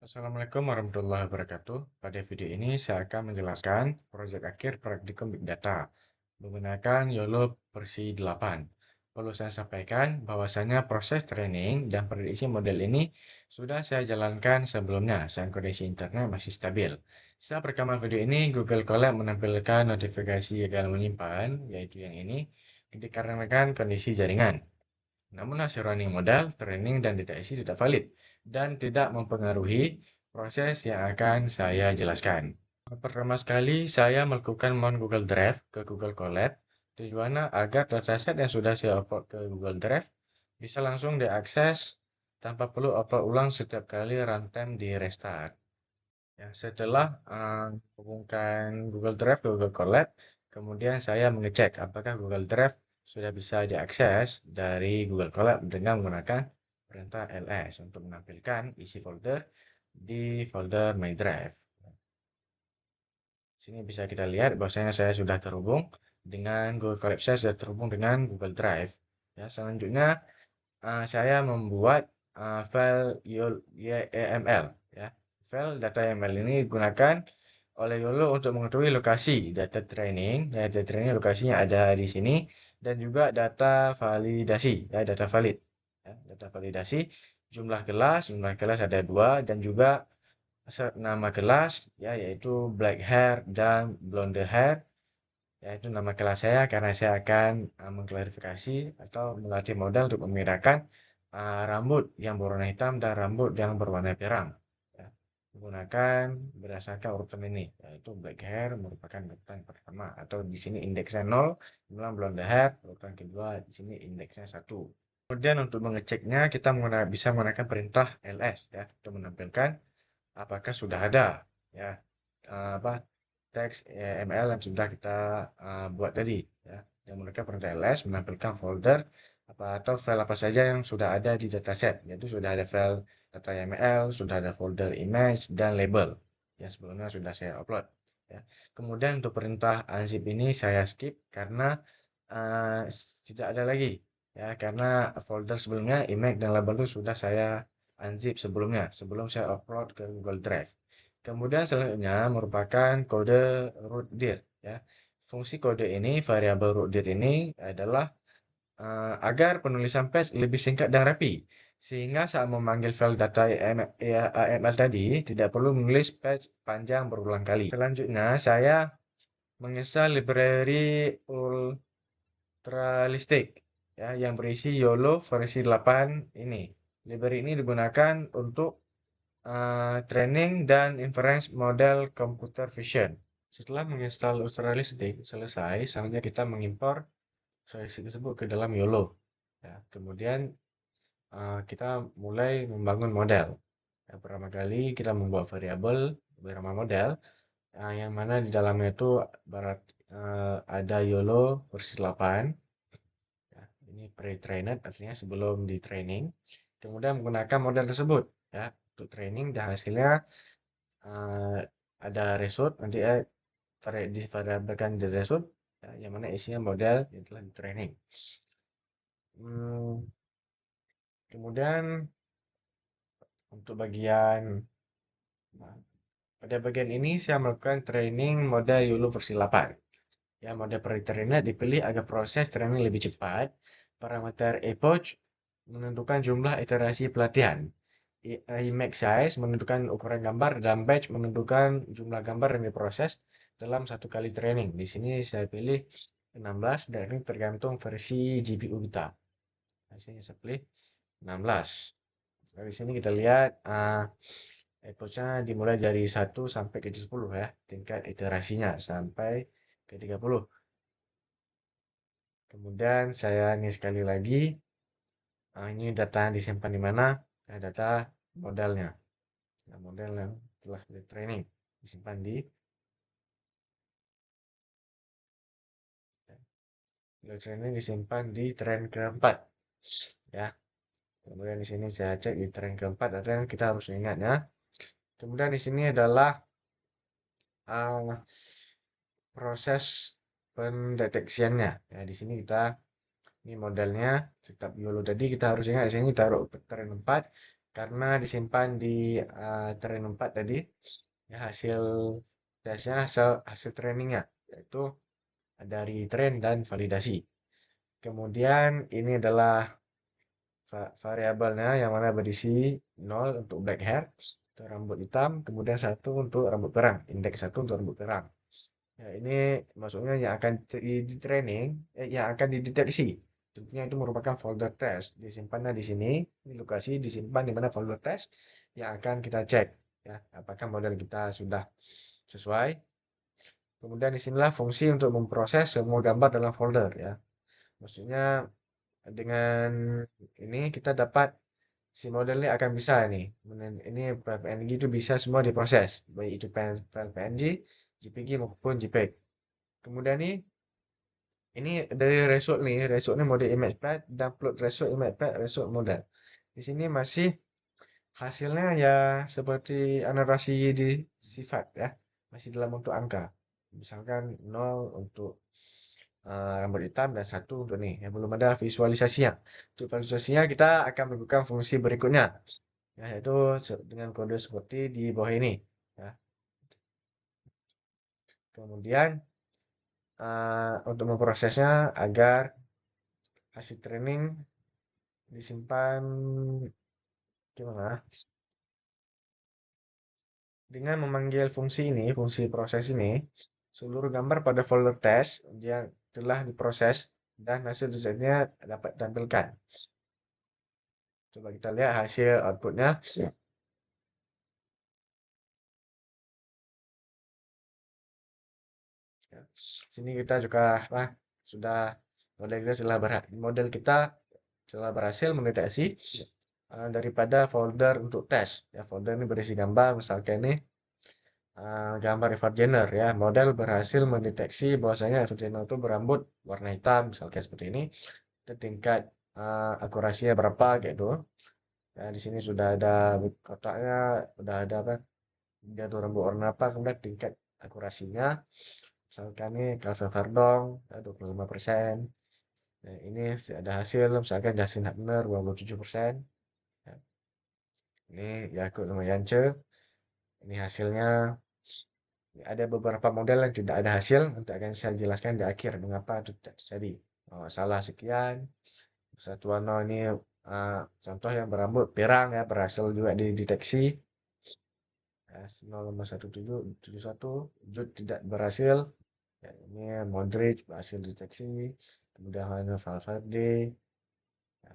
Assalamualaikum warahmatullahi wabarakatuh. Pada video ini saya akan menjelaskan proyek akhir praktikum Big Data menggunakan YOLO versi 8. Perlu saya sampaikan bahwasanya proses training dan prediksi model ini sudah saya jalankan sebelumnya saat kondisi internet masih stabil. Saat rekaman video ini, Google Colab menampilkan notifikasi gagal menyimpan, yaitu yang ini, dikarenakan kondisi jaringan. Namun hasil running model, training, dan deteksi tidak valid dan tidak mempengaruhi proses yang akan saya jelaskan. Pertama sekali, saya melakukan mount Google Drive ke Google Colab. Tujuannya agar dataset yang sudah saya upload ke Google Drive bisa langsung diakses tanpa perlu upload ulang setiap kali runtime di restart. Ya, setelah hubungkan Google Drive ke Google Colab, kemudian saya mengecek apakah Google Drive sudah bisa diakses dari Google Colab dengan menggunakan perintah ls untuk menampilkan isi folder di folder My Drive. Sini bisa kita lihat bahwasanya saya sudah terhubung dengan Google Colab, saya sudah terhubung dengan Google Drive. Ya, selanjutnya saya membuat file YAML, ya. File data YAML ini digunakan oleh YOLO untuk mengetahui lokasi data training. Ya, data training lokasinya ada di sini dan juga data validasi, ya, data valid. Ya, data validasi jumlah kelas ada dua dan juga nama kelas, ya, yaitu black hair dan blonde hair, yaitu nama kelas saya karena saya akan mengklarifikasi atau melatih model untuk membedakan rambut yang berwarna hitam dan rambut yang berwarna pirang. Ya. Menggunakan berdasarkan urutan ini, yaitu black hair merupakan urutan pertama atau di sini indeksnya 0, kemudian blonde hair urutan kedua, di sini indeksnya 1. Kemudian untuk mengeceknya kita bisa menggunakan perintah ls, ya, untuk menampilkan apakah sudah ada, ya, apa teks ML yang sudah kita buat tadi, ya, yang menggunakan perintah ls menampilkan folder atau file apa saja yang sudah ada di dataset, yaitu sudah ada file data YAML, sudah ada folder image dan label yang sebelumnya sudah saya upload, ya. Kemudian untuk perintah unzip ini saya skip karena uh, tidak ada lagi, ya, karena folder sebelumnya image dan label itu sudah saya unzip sebelumnya sebelum saya upload ke Google Drive. Kemudian selanjutnya merupakan kode rootdir, ya. Fungsi kode ini, variabel rootdir ini adalah agar penulisan patch lebih singkat dan rapi. Sehingga saat memanggil file data AML tadi tidak perlu menulis patch panjang berulang kali. Selanjutnya saya menginstal library Ultralistic, ya, yang berisi YOLO versi 8 ini. Library ini digunakan untuk training dan inference model computer vision. Setelah menginstal Ultralistic selesai, selanjutnya kita mengimpor solusi tersebut ke dalam YOLO. Ya, kemudian kita mulai membangun model. Yang pertama kali kita membuat variabel bernama model, yang mana di dalamnya itu barat ada YOLO versi 8. Ya, ini pre-trained artinya sebelum di training. Kemudian menggunakan model tersebut, ya, untuk training dan hasilnya eh, ada result nanti divariabelkan di result, ya, yang mana isinya model yang telah di training. Hmm, kemudian untuk bagian nah, pada bagian ini saya melakukan training mode YOLO versi 8. Ya, mode pre-trained dipilih agar proses training lebih cepat. Parameter epoch menentukan jumlah iterasi pelatihan. Image size menentukan ukuran gambar dan batch menentukan jumlah gambar yang diproses dalam satu kali training. Di sini saya pilih 16 dan ini tergantung versi GPU kita. Di sini saya pilih 16. Nah, di sini kita lihat epochnya dimulai dari 1 sampai ke 10, ya, tingkat iterasinya sampai ke 30. Kemudian saya ini sekali lagi, ini data yang disimpan di mana? Data modelnya. Nah, model yang telah di training disimpan di model training disimpan di train keempat, ya. Kemudian di sini saya cek di train keempat ada yang kita harus ingatnya. Kemudian di sini adalah uh, proses pendeteksiannya. Ya, di sini kita ini modelnya tetap YOLO tadi kita harus ingat di sini taruh train 4 karena disimpan di train 4 tadi, ya hasil tesnya, hasil trainingnya, yaitu dari train dan validasi. Kemudian ini adalah variabelnya yang mana berisi 0 untuk black hair, untuk rambut hitam, kemudian 1 untuk rambut perang, indeks 1 untuk rambut perang. Ya, ini maksudnya yang akan di training, yang akan dideteksi. Tentunya itu merupakan folder test. Disimpannya di sini, ini lokasi disimpan di mana folder test yang akan kita cek. Ya, apakah model kita sudah sesuai. Kemudian disinilah fungsi untuk memproses semua gambar dalam folder ya. Maksudnya dengan ini kita dapat si model ini akan bisa nih. Ini file PNG itu bisa semua diproses, baik itu file PNG, JPG maupun JPEG. Kemudian ini dari result nih, result ini mode image path, download result image path, result model. Di sini masih hasilnya ya seperti narasi di sifat ya, masih dalam bentuk angka. Misalkan 0 untuk rambut hitam dan 1 untuk nih, yang belum ada visualisasinya. Untuk visualisasinya kita akan melakukan fungsi berikutnya, ya, yaitu dengan kode seperti di bawah ini. Ya. Kemudian untuk memprosesnya agar hasil training disimpan gimana? Dengan memanggil fungsi ini, fungsi proses ini, seluruh gambar pada folder test yang telah diproses dan hasil desainnya dapat ditampilkan. Coba kita lihat hasil outputnya. Ya. Sini kita juga sudah model kita telah berhasil mendeteksi daripada folder untuk tes. Ya, folder ini berisi gambar, misalkan ini gambar Edward Jenner ya. Model berhasil mendeteksi bahwasanya Edward Jenner itu berambut warna hitam, misalkan seperti ini. Dan tingkat akurasinya berapa gitu. Ya, di sini sudah ada kotaknya, sudah ada apa? Dia tuh rambut warna apa, kemudian tingkat akurasinya. Misalkan ini Calvin Verdong ya, 25%. Nah, ini ada hasil misalkan Justin Hubner 27%. Ya, ini Yakut lumayan ini hasilnya. Ada beberapa model yang tidak ada hasil, nanti akan saya jelaskan di akhir mengapa itu tidak terjadi. Salah sekian. Satu warna ini contoh yang berambut pirang ya berhasil juga dideteksi. Ya, 0,1771 Jude tidak berhasil. Ya, ini Modric berhasil deteksi. Kemudian hanya Valverde ya,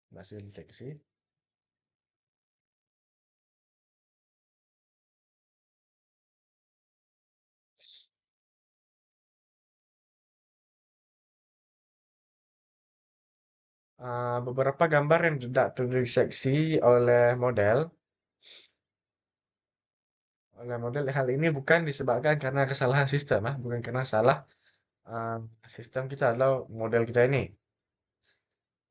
berhasil deteksi. Beberapa gambar yang tidak terdeteksi oleh model hal ini bukan disebabkan karena kesalahan sistem bukan karena salah uh, sistem kita atau model kita ini,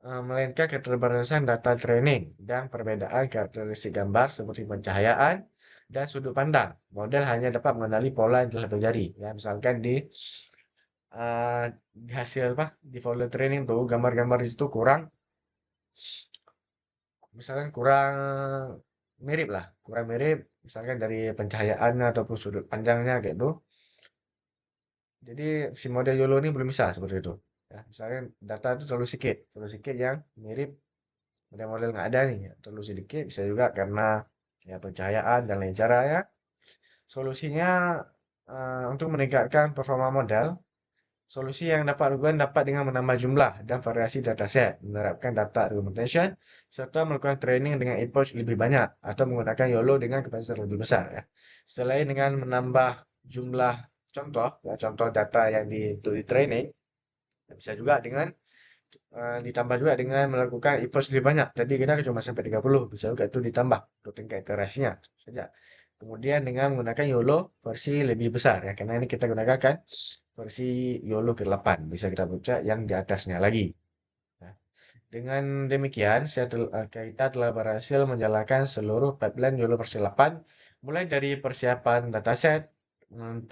melainkan keterbatasan data training dan perbedaan karakteristik gambar seperti pencahayaan dan sudut pandang. Model hanya dapat mengenali pola yang telah terjadi. Ya, misalkan uh, di hasil di folder training tuh gambar-gambar di situ misalkan kurang mirip lah, kurang mirip misalkan dari pencahayaannya ataupun sudut pandangnya kayak gitu. Jadi si model YOLO ini belum bisa seperti itu. Ya, misalkan data itu terlalu sedikit yang mirip model-model nggak ada nih, ya, terlalu sedikit bisa juga karena ya pencahayaan dan lain cara ya. Solusinya untuk meningkatkan performa model, solusi yang dapat dilakukan dapat dengan menambah jumlah dan variasi dataset, menerapkan data augmentation, serta melakukan training dengan approach lebih banyak atau menggunakan YOLO dengan kapasitas lebih besar ya. Selain dengan menambah jumlah contoh data yang di training, bisa juga dengan ditambah juga dengan melakukan approach lebih banyak. Tadi kita cuma sampai 30, bisa juga itu ditambah untuk tingkat iterasinya saja. Kemudian dengan menggunakan YOLO versi lebih besar ya, karena ini kita gunakan versi YOLO ke-8, bisa kita baca yang di atasnya lagi. Nah, dengan demikian, kita telah berhasil menjalankan seluruh pipeline YOLO versi 8, mulai dari persiapan dataset,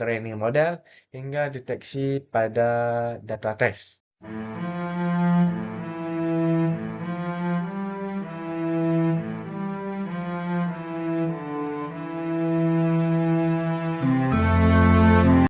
training model, hingga deteksi pada data test.